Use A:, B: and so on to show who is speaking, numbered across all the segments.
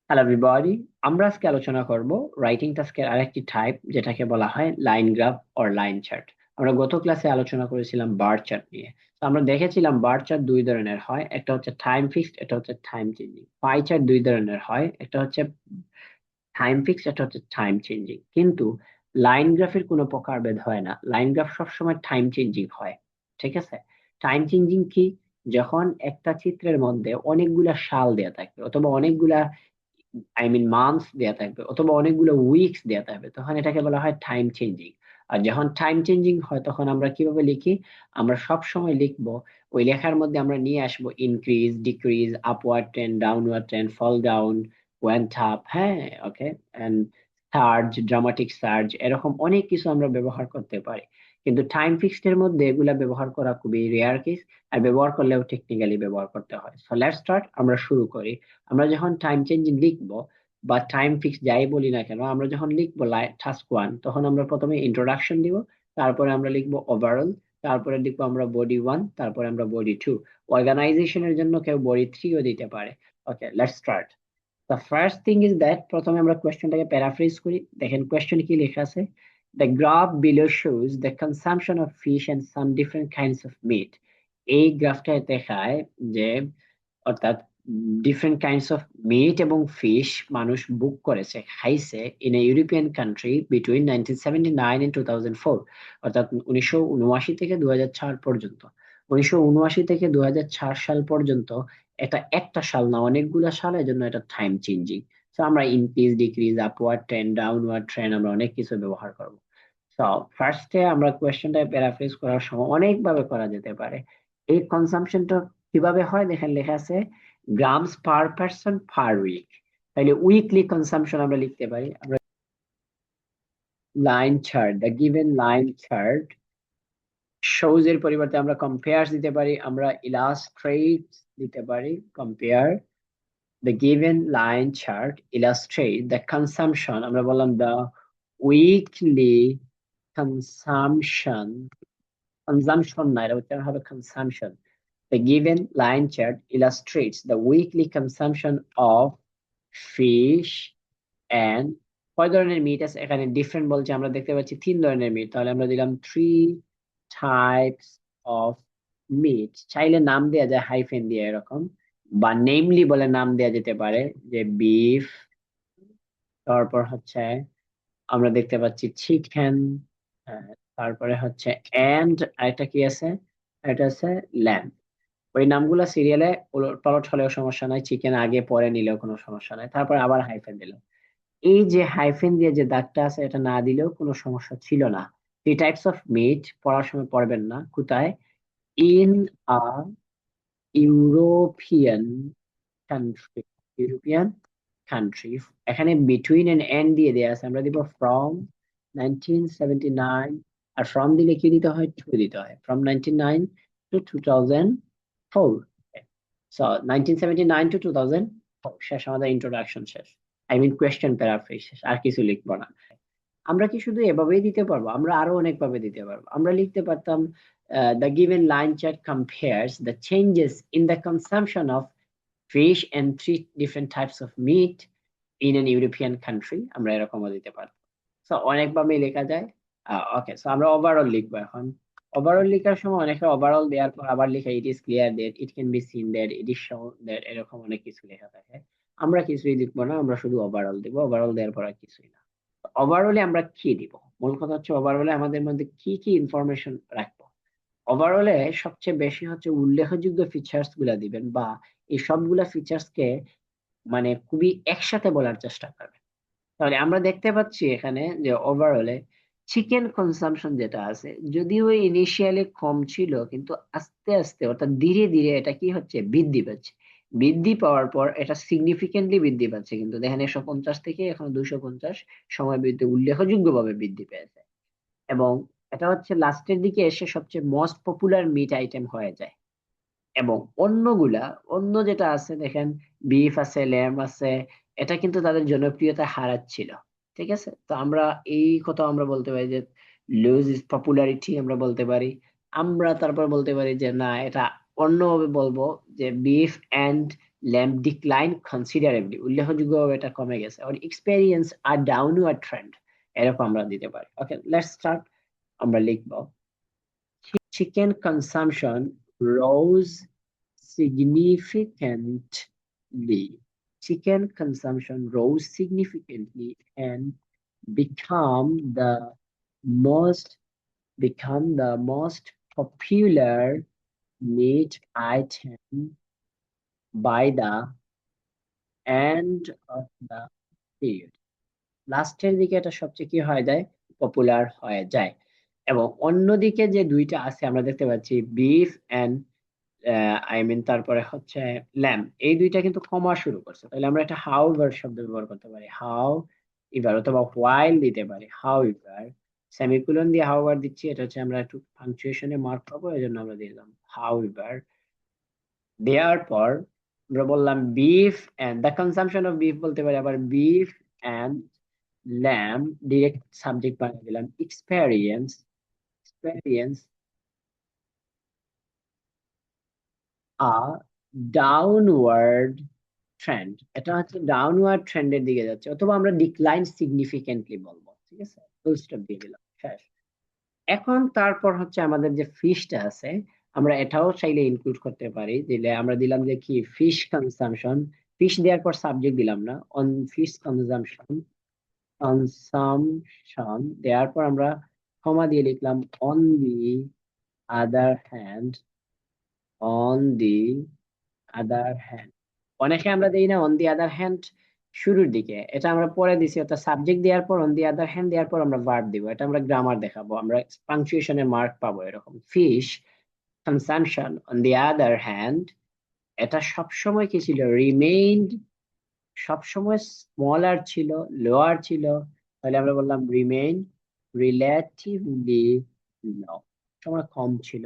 A: Hello everybody, আমরা আজকে আলোচনা করব রাইটিং টাস্কের আরেকটি টাইপ যেটাকে বলা হয় line graph or line chart. আমরা গত ক্লাসে আলোচনা করেছিলাম বার চার্ট নিয়ে। তো আমরা দেখেছিলাম বার চার্ট দুই ধরনের হয়, একটা হচ্ছে টাইম ফিক্সড, এটা হচ্ছে টাইম চেঞ্জিং। পাই চার্ট দুই ধরনের হয়, একটা হচ্ছে টাইম ফিক্সড, এটা হচ্ছে টাইম চেঞ্জিং। কিন্তু লাইন গ্রাফের কোনো প্রকারভেদ হয় না, লাইন গ্রাফ সবসময় টাইম চেঞ্জিং হয়। ঠিক আছে? টাইম চেঞ্জিং কি? যখন একটা চিত্রের মধ্যে অনেকগুলা সাল দেয়া থাকবে অথবা অনেকগুলা মান্থস দেয়া থাকবে অথবা অনেকগুলো উইকস দেয়া থাকবে, তখন এটাকে বলা হয় টাইম চেঞ্জিং। আর যখন টাইম চেঞ্জিং হয় তখন আমরা কিভাবে লিখি? আমরা সব সময় লিখবো, ওই লেখার মধ্যে আমরা নিয়ে আসবো increase, decrease, upward trend, downward trend, fall down, went up, হ্যাঁ, okay, and surge, dramatic surge, এরকম অনেক কিছু আমরা ব্যবহার করতে পারি। কিন্তু টাইম ফিক্সড এর মধ্যে এগুলা ব্যবহার করা খুবই রেয়ার কেস, আর ব্যবহার করলেও টেকনিক্যালি ব্যবহার করতে হয়। সো লেটস স্টার্ট, আমরা শুরু করি। আমরা যখন টাইম চেঞ্জিং লিখবো বা টাইম ফিক্স যাই বলি না কেন, আমরা যখন লিখবো টাস্ক ওয়ান, তখন আমরা প্রথমে ইন্ট্রোডাকশন দিব, তারপরে আমরা লিখবো ওভারঅল, তারপরে লিখবো আমরা বডি ওয়ান, তারপরে আমরা বডি টু। অর্গানাইজেশনের জন্য কেউ বডি থ্রিও দিতে পারে। Okay, let's start. The first thing is that, প্রথমে আমরা কোয়েশ্চেনটাকে প্যারাফ্রেজ করি। দেখেন কোয়েশ্চেন কি লেখা আছে: the graph below shows the consumption of fish and some different kinds of meat. এই গ্রাফটায় দেখায় যে, অর্থাৎ ডিফারেন্ট কাইন্ডস অফ মিট এবং ফিশ মানুষ বুক করেছে, খাইছে in a European country between 1979 and 2004। অর্থাৎ 1979 থেকে 2004 পর্যন্ত। 1979 থেকে 2004 সাল পর্যন্ত। এটা একটা সাল না, অনেকগুলা সালের জন্য এটা টাইম চেঞ্জিং। তো আমরা increase, decrease, upward trend, downward trend, আমরা অনেক কিছু ব্যবহার করবো। তো ফার্স্টে আমরা কোয়েশ্চেনটা প্যারাফ্রেজ করার সময় অনেকভাবে করা যেতে পারে। এই কনসাম্পশনটা কিভাবে হয় দেখেন, লেখা আছে grams per person per week. তাহলে উইকলি কনসাম্পশন আমরা লিখতে পারি। আমরা line chart, the given line chart shows এর পরিবর্তে আমরা কম্পেয়ার দিতে পারি, আমরা ইলাস্ট্রেটস দিতে পারি। Compare the given line chart illustrate the consumption, আমরা বললাম দ্য উইকলি কনসাম্পশন, কনজাম্পশন না, এটা উচ্চারণ হবে consumption. The given line chart illustrates the weekly consumption of fish and কয় ধরনের মিট আছে এখানে? ডিফারেন্ট বলছে, আমরা দেখতে পাচ্ছি তিন ধরনের মিট, তাহলে আমরা দিলাম থ্রি টাইপস অফ মিট। চাইলে নাম দেয়া যায় হাইফেন দিয়ে এরকম, বা নেমলি বলে নাম দেয়া যেতে পারে, যে বিফ, তারপর হচ্ছে আমরা দেখতে পাচ্ছি চিকেন, তারপরে হচ্ছে এন্ড আরেকটা কি আছে, এটা আছে ল্যাম্ব। ওই নামগুলা সিরিয়ালে উলট পালট হলেও সমস্যা নাই, চিকেন আগে পরে নিলেও কোনো সমস্যা নাই, তারপর আবার হাইফেন দিলাম। এই যে হাইফেন দিয়ে যে দাগটা আছে, এটা না দিলেও কোনো সমস্যা ছিল না। থ্রি টাইপস অফ মিট পড়ার সময় পড়বেন না, কোথায়? In a European country, European country. এখানে বিটুইন এন্ড এন্ড দিয়ে দেওয়া আছে, আমরা দিব ফ্রম 1979। আর ফ্রম দিলে কি দিতে হয়? টু দিতে হয়, ফ্রম 1999 টু 2004। সো 1979 টু 2004 শেষ, আমাদের ইন্ট্রোডাকশন শেষ, কোয়েশ্চেন প্যারাফ্রেজ শেষ, আর কিছু লিখবো না। আমরা কি শুধু এভাবেই দিতে পারবো? আমরা আরো অনেক ভাবে দিতে পারবো। আমরা লিখতে পারতাম the given line chart compares the changes in the consumption of fish and three different types of meat in an European country, আমরা এরকমও দিতে পারতাম। সো অনেকভাবে লেখা যায়। ওকে, সো আমরা ওভারঅল লিখবো এখন। ওভারঅল লেখার সময় অনেকে ওভারঅল দেওয়ার পর আবার লিখে it is clear that, it can be seen that, it is শোন দ্যাট, এরকম অনেক কিছু লেখা থাকে। আমরা কিছুই লিখবো না, আমরা শুধু ওভারঅল দিব, ওভারঅল দেওয়ার পর আর কিছুই না। ওভারঅলে আমরা কি দিব? মূল কথা হচ্ছে ওভারঅলে আমাদের মধ্যে কি কি ইনফরমেশন রাখবো। ওভারঅলে সবচেয়ে বেশি হচ্ছে উল্লেখযোগ্য ফিচার্স গুলা দিবেন, বা এই সবগুলা ফিচার্স কে খুবই একসাথে বলার চেষ্টা করবেন। তাহলে আমরা দেখতে পাচ্ছি এখানে যে ওভারঅলে চিকেন কনসাম্পশন যেটা আছে, যদিও ইনিশিয়ালি কম ছিল, কিন্তু আস্তে আস্তে অর্থাৎ ধীরে ধীরে এটা কি হচ্ছে? বৃদ্ধি পাচ্ছে। বৃদ্ধি পাওয়ার পর এটা সিগনিফিকেন্টলি বৃদ্ধি পাচ্ছে, কিন্তু দেখেন 150 থেকে এখন 250 সময় বৃদ্ধি, উল্লেখযোগ্য ভাবে বৃদ্ধি পেয়েছে। এবং এটা হচ্ছে লাস্টের দিকে এসে সবচেয়ে মোস্ট পপুলার মিট আইটেম হয়ে যায়। এবং অন্যগুলা, অন্য যেটা আছে দেখেন, বিফ আছে, ল্যাম্ব আছে, এটা কিন্তু তাদের জনপ্রিয়তা হারাচ্ছিল। ঠিক আছে? তো আমরা এই কথা আমরা বলতে পারি যে লুজ ইজ পপুলারিটি, আমরা বলতে পারি। আমরা তারপর বলতে পারি যে না, এটা অন্যভাবে বলবো, যে beef and lamb decline considerably, উল্লেখযোগ্যভাবে এটা কমে গেছে, অর এক্সপেরিয়েন্স আর ডাউনওয়ার্ড ট্রেন্ড, এরকম আমরা দিতে পারি। Okay, let's start. আমরা লিখবো chicken consumption rose significantly. Chicken consumption rose significantly and become the most most popular meat item by the end of the period. লাস্টের দিকে এটা সবচেয়ে কি হয়ে যায়, পপুলার হয়ে যায়। এবং অন্যদিকে যে দুইটা আছে আমরা দেখতে পাচ্ছি বিফ এন্ড তারপরে হচ্ছে ল্যাম্ব, এই দুইটা কিন্তু কমা শুরু করছে। তাহলে আমরা একটা হাউ এভার শব্দ ব্যবহার করতে পারি, হাউ এভার, অথবা হোয়াইল দিতে পারি, হাউ এভার। সেমিকোলন দিয়ে হাউ এভার দিচ্ছি, এটা হচ্ছে আমরা একটু পাংচুয়েশনে মার্ক পাবো, এই জন্য আমরা দিলাম হাউ এভার। দেওয়ার পর আমরা বললাম beef and the consumption of beef বলতে পারি, আবার beef and lamb direct subject বানিয়ে দিলাম experience a downward trend, এটা হচ্ছে ডাউনওয়ার্ড ট্রেন্ডের দিকে যাচ্ছে, অথবা আমরা ডিক্লাইন সিগনিফিকেন্টলি বলবো। ঠিক আছে, ফুল স্টপ দিয়ে দিলাম, শেষ। এখন তারপর হচ্ছে আমাদের যে ফিশটা আছে, আমরা এটাও চাইলে ইনক্লুড করতে পারি, দিলে আমরা দিলাম যে কি ফিশ কনসাম্পশন, ফিশ দেওয়ার পর সাবজেক্ট দিলাম না, অন ফিশ কনসাম্পশন দেওয়ার পর আমরা কমা দিয়ে লিখলাম on the other hand, on the other hand. অনেকে আমরা দেই না অন দি আদার হ্যান্ড শুরুর দিকে, এটা আমরা পরে দিছি, অর্থাৎ সাবজেক্ট দেওয়ার পর অন দি আদার হ্যান্ড দেওয়ার পর আমরা ভার্ব দিব, এটা আমরা গ্রামার দেখাবো, আমরা পাংচুয়েশনের মার্ক পাবো এরকম। Fish consumption on the other hand, এটা সবসময় কি ছিল, রিমেইনড, সবসময় স্মলার ছিল, লোয়ার ছিল, তাহলে আমরা বললাম রিমেইন রিলেটিভলি লো, সময় কম ছিল,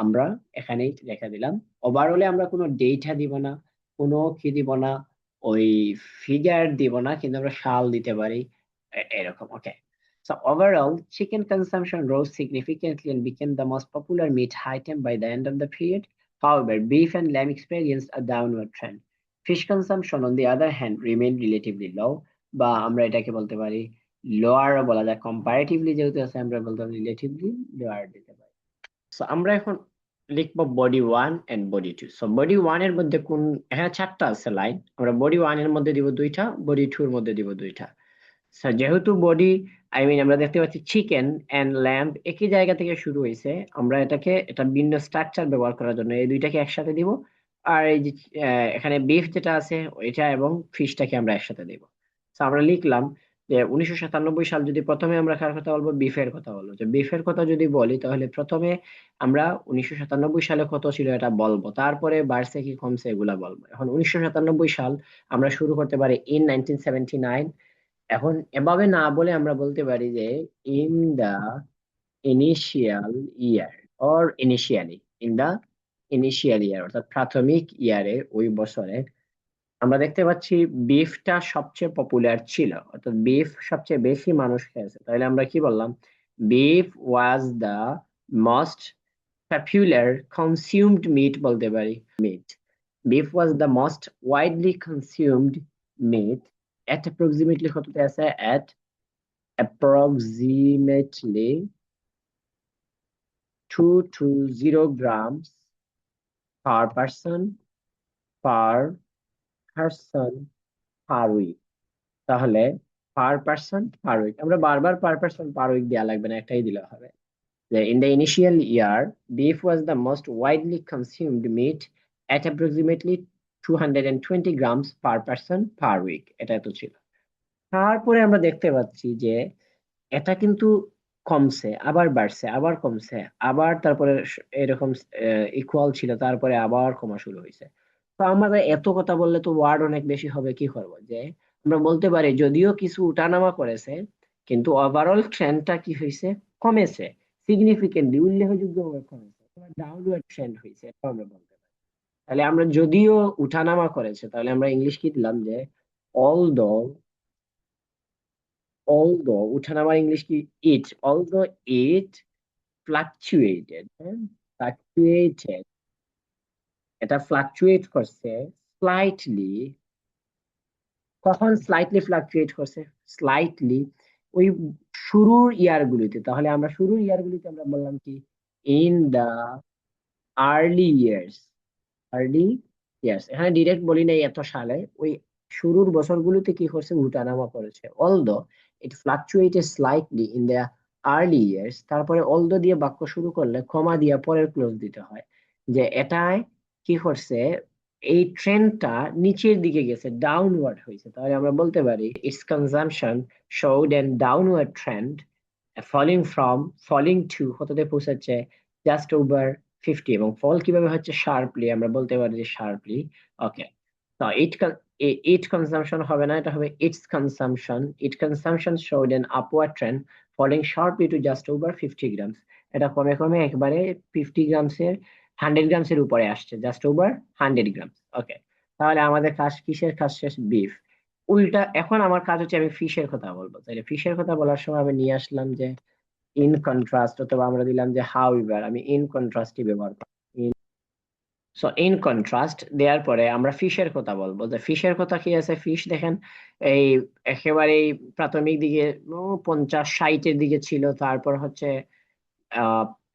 A: আমরা এখানেই রেখে দিলাম। ওভারঅলে আমরা কোনো ডেটা দিব না, কোনো কি দিব না, ওই ফিগার দিব না, কিন্তু আমরা সাল দিতে পারি, এরকম। ওকে, so overall chicken consumption rose significantly and became the most popular meat item by the end of the period. However, beef and lamb experienced a downward trend. Fish consumption on the other hand remained relatively low, বা আমরা এটাকে বলতে পারি lower বলা যায়, comparatively যেহেতু আছে আমরা বলতে পারি রিলেটিভলি লোয়ার দিতে পারি। সো আমরা এখন লিখবো body one and body two. So body one এর মধ্যে কোন, এখানে চারটা আছে লাইন, আমরা বডি ওয়ান এর মধ্যে দিব দুইটা, বডি টু এর মধ্যে দিব দুইটা। So, যেহেতু বডি আমরা দেখতে পাচ্ছি চিকেন এন্ড ল্যাম্ব একই জায়গা থেকে শুরু হয়েছে, আমরা এটাকে এটা ভিন্ন স্ট্রাকচার ব্যবহার করার জন্য এই দুইটাকে একসাথে দিব। আর এই যে এখানে বিফ যেটা আছে ওইটা এবং ফিশটাকে আমরা একসাথে দিব। তো আমরা লিখলাম যে 1997 সাল, যদি প্রথমে আমরা কার কথা বলবো, বিফের কথা বলবো, যে বিফের কথা যদি বলি তাহলে প্রথমে আমরা 1997 সালে কত ছিল এটা বলবো, তারপরে বাড়ছে কি কমছে এগুলা বলবো। এখন 1997 সাল আমরা শুরু করতে পারি ইন 1979। এখন এভাবে না বলে আমরা বলতে পারি যে in the initial year, or initially, in the initial year, অর্থাৎ প্রাথমিক ইয়ারে, ওই বছরে আমরা দেখতে পাচ্ছি বিফটা সবচেয়ে পপুলার ছিল, অর্থাৎ বিফ সবচেয়ে বেশি মানুষ খেয়েছে। তাহলে আমরা কি বললাম, beef was the most popular consumed meat বলতে পারি, meat. Beef was the most widely consumed meat at approximately কততে আছে, at approximately 220 grams per person per person per week। তাহলে পার পার্সন পার উইক, আমরা বারবার পার পার্সন পার উইক দেওয়া লাগবে না, একটাই দিলে হবে। যে in the initial year beef was the most widely consumed meat at approximately 220 grams per person per week, এটা তো ছিল। তারপরে আমরা দেখতে পাচ্ছি যে এটা কিন্তু কমছে, আবার বাড়ছে, আবার কমছে, আবার তারপরে এরকম ইকুয়াল ছিল, তারপরে আবার কমা শুরু হয়েছে। তো আমরা এত কথা বললে তো ওয়ার্ড অনেক বেশি হবে, কি করবো, যে আমরা বলতে পারি যদিও কিছু উঠানামা করেছে কিন্তু ওভারঅল ট্রেন্ডটা কি হয়েছে, কমেছে, সিগনিফিকেন্টলি উল্লেখযোগ্যভাবে কমেছে, ডাউনওয়ার্ড ট্রেন্ড হয়েছে, এটা আমরা বলতে পারি। তাহলে আমরা যদিও উঠানামা করেছে, তাহলে আমরা ইংলিশ কি দিলাম, যে অলদো, উঠানামার ইংলিশ কি, ইট, অলদো ইট ফ্লাকচুয়েটেড, হ্যাঁ, ফ্লাকচুয়েটেড, এটা ফ্লাকচুয়েট করছে স্লাইটলি, কখন স্লাইটলি ফ্লাকচুয়েট করছে? স্লাইটলি ওই শুরুর ইয়ার গুলিতে। তাহলে আমরা শুরুর ইয়ার গুলিতে আমরা বললাম কি, in the early years. Early years, এখানে ডিরেক্ট বলি নাই এত সালে, ওই শুরুর বছরগুলোতে কি করছে, উঠানামা করেছে। Although it ফ্লাকচুয়েটেড slightly in the early years, তারপরে অলদো দিয়ে বাক্য শুরু করলে কমা দিয়ে পরের ক্লোজ দিতে হয়, যে এটাই কি করছে, এই ট্রেন্ডটা নিচের দিকে গেছে, ডাউনওয়ার্ড হয়েছে। তাহলে আমরা বলতে পারি its consumption showed an downward trend, falling from, falling to কততে পৌঁছাচ্ছে, জাস্ট ওভার 50। এবং ফল কিভাবে হচ্ছে, শার্পলি, আমরা বলতে পারি যে শার্পলি। ওকে, তো ইট কনসাম্পশন হবে না, এটা হবে its consumption. It consumption showed an upward trend falling sharply to just over 50 grams. এটা কমে কমে একবারে 50 গ্রামসের, 100 গ্রামসের উপরে আসছে, জাস্ট ওভার 100 গ্রামস। ওকে, তাহলে আমাদের কাজ কিসের কাজ শেষ? বিফ। উল্টা এখন আমার কাজ হচ্ছে আমি ফিশের কথা বলবো। তাহলে ফিশের কথা বলার সময় আমি নিয়ে আসলাম যে ইন কন্ট্রাস্ট, অথবা আমরা দিলাম যে হাউ এভার, আমি ইন কন্ট্রাস্টই ব্যবহার করি। সো ইন কন্ট্রাস্ট দেওয়ার পরে আমরা ফিশের কথা বলবো। যে ফিশের কথা কি আছে, ফিশ দেখেন এই একেবারে প্রাথমিক দিকে 50-60-এর দিকে ছিল, তারপর হচ্ছে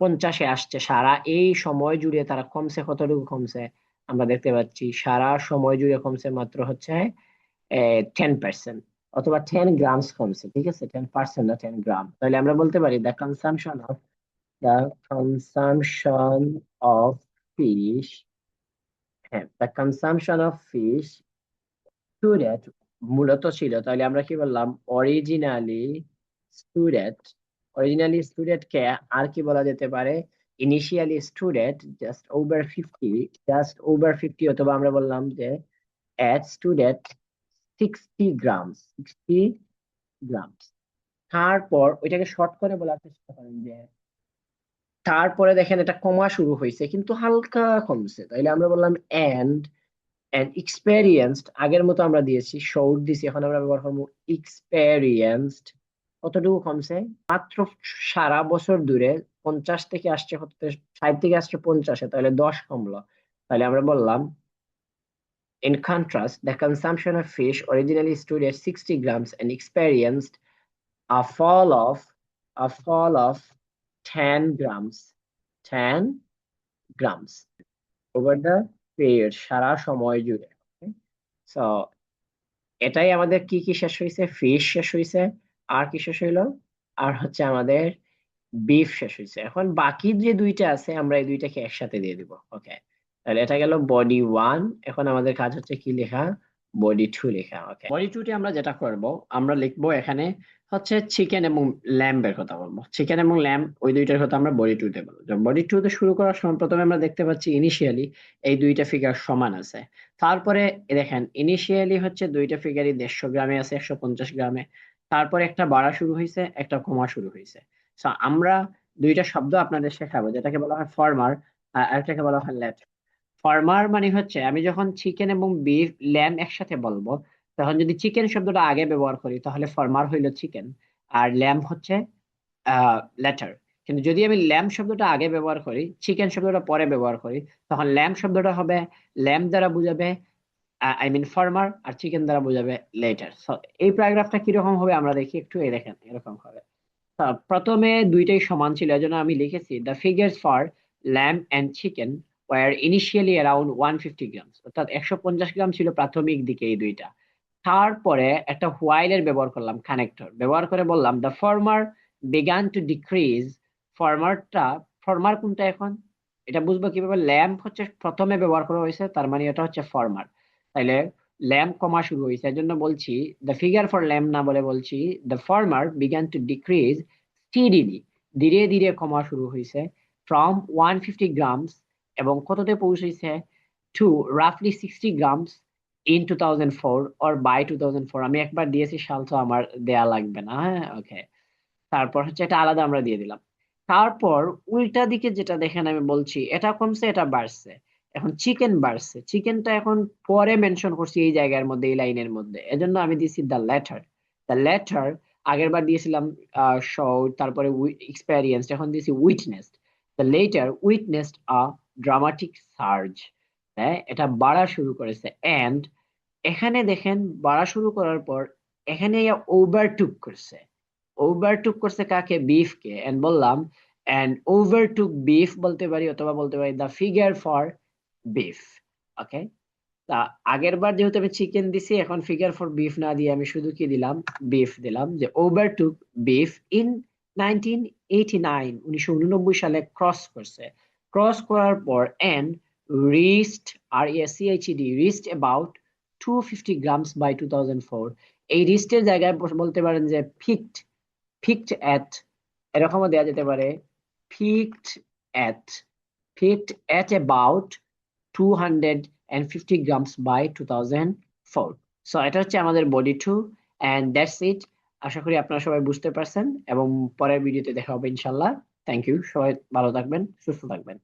A: 50-এ আসছে। সারা এই সময় জুড়ে তারা কমছে, কতটুকু কমছে আমরা দেখতে পাচ্ছি, সারা সময় জুড়ে কমছে মাত্র হচ্ছে 10%, অথবা 10 গ্রামস কমছে। ঠিক আছে, 10% না, 10 গ্রাম। তাহলে আমরা বলতে পারি দ্য কনসামশন অফ ফিশ, হ্যাঁ, দ্য কনসামশন অফ ফিশ স্টুডেন্ট মূলত ছিল। তাহলে আমরা কি বললাম, অরিজিনালি স্টুডেন্ট। অরিজিনালি স্টুডেন্ট কে আর কি বলা যেতে পারে, initially student just over 50, just over 50, অথবা আমরা বললাম যে এট স্টুডেন্ট 60 গ্রামস, 60 গ্রামস। তারপর ওইটাকে শর্ট করে বলার চেষ্টা করেন যে তারপরে দেখেন এটা কমা শুরু হয়েছে, কিন্তু হালকা কমছে। তাইলে আমরা বললাম এন্ড, এন্ড এক্সপেরিয়েন্সড, আগের মতো আমরা দিয়েছি শোড দিছি, এখন আমরা ব্যবহার করবো এক্সপেরিয়েন্সড। কতটুকু কমছে? মাত্র সারা বছর দূরে 50 থেকে আসছে কত, 60 থেকে আসছে 50-এ, তাহলে 10 কমলো। তাহলে আমরা বললাম in contrast the consumption of fish originally stood at 60 grams and experienced a fall of 10 grams, 10 grams over the period, সারা সময় জুড়ে। সো এটাই আমাদের কি কি শেষ হয়েছে, ফিশ শেষ হয়েছে, আর কি শেষ হইলো, আর হচ্ছে আমাদের বিফ শেষ হয়েছে। এখন বাকি যে দুইটা আছে আমরা এই দুইটাকে একসাথে দিয়ে দিব। ওকে, তাহলে এটা গেল বডি 1। এখন আমাদের কাজ হচ্ছে কি লেখা, বডি 2 লেখা। ওকে, বডি 2 তে আমরা যেটা করব, আমরা লিখবো এখানে হচ্ছে চিকেন এবং ল্যাম্বের কথা বলবো। চিকেন এবং ল্যাম্ব ওই দুইটার কথা আমরা বডি 2 তে বলবো। বডি 2 তে শুরু করার সময় প্রথমে আমরা দেখতে পাচ্ছি ইনিশিয়ালি এই দুইটা ফিগার সমান আছে। তারপরে দেখেন ইনিশিয়ালি হচ্ছে দুইটা ফিগারই 150 গ্রামে আছে, 150 গ্রামে। তারপরে একটা বাড়া শুরু হয়েছে, একটা কমা শুরু হয়েছে। So, আমরা দুইটা শব্দ আপনাদের শেখাবো, যেটাকে বলা হয় ফরমার আর একটাকে বলা হয় ল্যাট। ফরমার মানে হচ্ছে আমি যখন চিকেন এবং বিফ ল্যাম একসাথে বলবো, তখন যদি চিকেন শব্দটা আগে ব্যবহার করি তাহলে ফরমার হইলো চিকেন, আর ল্যাম হচ্ছে ল্যাটার। কিন্তু যদি আমি ল্যাম শব্দটা আগে ব্যবহার করি, চিকেন শব্দটা পরে ব্যবহার করি, তখন ল্যাম শব্দটা হবে, ল্যাম দ্বারা বোঝাবে আই মিন ফরমার, আর চিকেন দ্বারা বোঝাবে লেটার। এই প্যারাগ্রাফটা কিরকম হবে আমরা দেখি একটু, এই দেখেন এরকম হবে। প্রথমে দুইটাই সমান ছিল, এজন্য আমি লিখেছি the figures for lamb and chicken were initially around 150 grams, অর্থাৎ 150 গ্রাম ছিল প্রাথমিক দিকে এই দুইটা। তারপরে একটা হোয়াইল এর ব্যবহার করলাম, কানেক্টর ব্যবহার করে বললাম the former began to decrease. ফর্মারটা, ফর্মার কোনটা এখন এটা বুঝবো কিভাবে, ল্যাম্প হচ্ছে প্রথমে ব্যবহার করা হয়েছে, তার মানে এটা হচ্ছে ফর্মার। তাইলে ল্যাম্প কমা শুরু হয়েছে, এর জন্য বলছি দ্য ফিগার ফর ল্যাম্প না বলে বলছি the former began to decrease steadily, ধীরে ধীরে কমা শুরু হয়েছে, ফ্রম 150 গ্রামস, এবং কততে পৌঁছেছে, টু রাফলি 60 গ্রামস ইন 2004 অর বাই 2004। আমি একবার দিয়েছি সাল, তো আমার দেয়া লাগবে না, হ্যাঁ। ওকে, তারপর হচ্ছে এটা আলাদা আমরা দিয়ে দিলাম। তারপর উল্টা দিকে যেটা দেখেন আমি বলছি এটা কমছে, এটা বাড়ছে। এখন চিকেন বাড়ছে, চিকেনটা এখন পরে মেনশন করছি এই জায়গার মধ্যে, এই লাইনের মধ্যে, এজন্য আমি দিয়েছি দ্য লেটার। দ্য লেটার আগের বার দিয়েছিলাম শো, তারপরে এক্সপেরিয়েন্স, এখন দিয়েছি witness. The latter witnessed a dramatic surge. হ্যাঁ, এটা বাড়া শুরু করেছে, এন্ড এখানে দেখেন বাড়া শুরু করার পর এখানে ওভারটুক করছে। ওভারটুক করছে কাকে? বিফকে। এন্ড বললাম, এন্ড ওভারটুক বিফ বলতে পারি, অথবা বলতে পারি দ্য ফিগার ফর বিফ। ওকে, তা আগের বার যেহেতু আমি চিকেন দিছি, এখন ফিগার ফর বিফ না দিয়ে আমি শুধু কি দিলাম? বিফ দিলাম। যে ওভারটুক বিফ ইন 1989, 1989 সালে ক্রস করছে। ক্রস করার পর এন্ড রিচড, আর সিএইচডি, রিচড অ্যাবাউট 250 গ্রামস বাই 2004। এই রিস্টের জায়গায় বলতে পারেন যে ফিক্ট, ফিক্ট এট, এরকমও দেওয়া যেতে পারে, fixed at, fixed at about 250 grams by 2004। So এটা হচ্ছে আমাদের body two, and that's it. আশা করি আপনারা সবাই বুঝতে পারছেন, এবং পরের ভিডিওতে দেখা হবে ইনশাল্লাহ। থ্যাংক ইউ, সবাই ভালো থাকবেন, সুস্থ থাকবেন।